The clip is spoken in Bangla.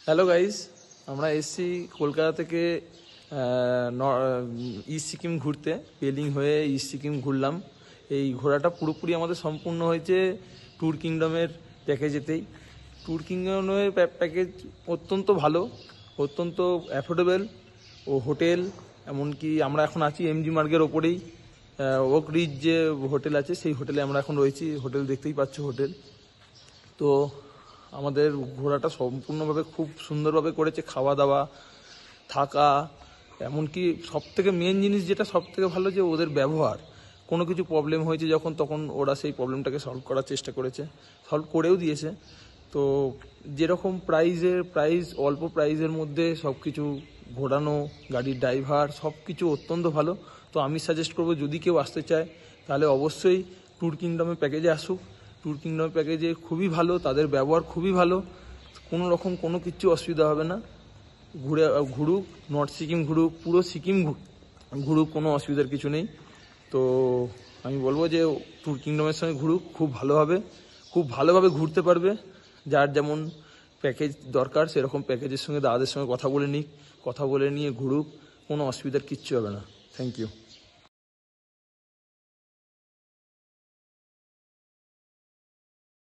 হ্যালো গাইস, আমরা এসছি কলকাতা থেকে ইস্ট সিকিম ঘুরতে। পেলিং হয়ে ইস্ট সিকিম ঘুরলাম। এই ঘোরাটা পুরোপুরি আমাদের সম্পূর্ণ হয়েছে ট্যুর কিংডমের প্যাকেজেতেই। ট্যুর কিংডমের প্যাকেজ অত্যন্ত ভালো, অত্যন্ত অ্যাফোর্ডেবল। ও হোটেল, এমনকি আমরা এখন আছি এমজি মার্গের ওপরেই ওক রিজ যে হোটেল আছে সেই হোটেলে আমরা এখন রয়েছি। হোটেল দেখতেই পাচ্ছ হোটেল। তো আমাদের ঘোরাটা সম্পূর্ণভাবে খুব সুন্দরভাবে করেছে, খাওয়া দাওয়া, থাকা, এমনকি সবথেকে মেন জিনিস যেটা সবথেকে ভালো যে ওদের ব্যবহার। কোনো কিছু প্রবলেম হয়েছে যখন, তখন ওরা সেই প্রবলেমটাকে সলভ করার চেষ্টা করেছে, সলভ করেও দিয়েছে। তো যেরকম প্রাইস অল্প প্রাইসের মধ্যে সব কিছু ঘোরানো, গাড়ির ড্রাইভার সব কিছু অত্যন্ত ভালো। তো আমি সাজেস্ট করবো যদি কেউ আসতে চায় তাহলে অবশ্যই ট্যুর কিংডমের প্যাকেজে আসুক। ট্যুর কিংডম প্যাকেজে খুবই ভালো, তাদের ব্যবহার খুবই ভালো, কোনো রকম কোনো কিছু অসুবিধা হবে না। ঘুরুক, নর্থ সিকিম ঘুরুক, পুরো সিকিম ঘুরুক, কোনো অসুবিধার কিছু নেই। তো আমি বলবো যে ট্যুর কিংডমের সঙ্গে ঘুরুক, খুব ভালোভাবে ঘুরতে পারবে। যার যেমন প্যাকেজ দরকার সেরকম প্যাকেজের সঙ্গে দাদাদের সঙ্গে কথা বলে নিয়ে ঘুরুক, কোনো অসুবিধার কিচ্ছু হবে না। Thank you.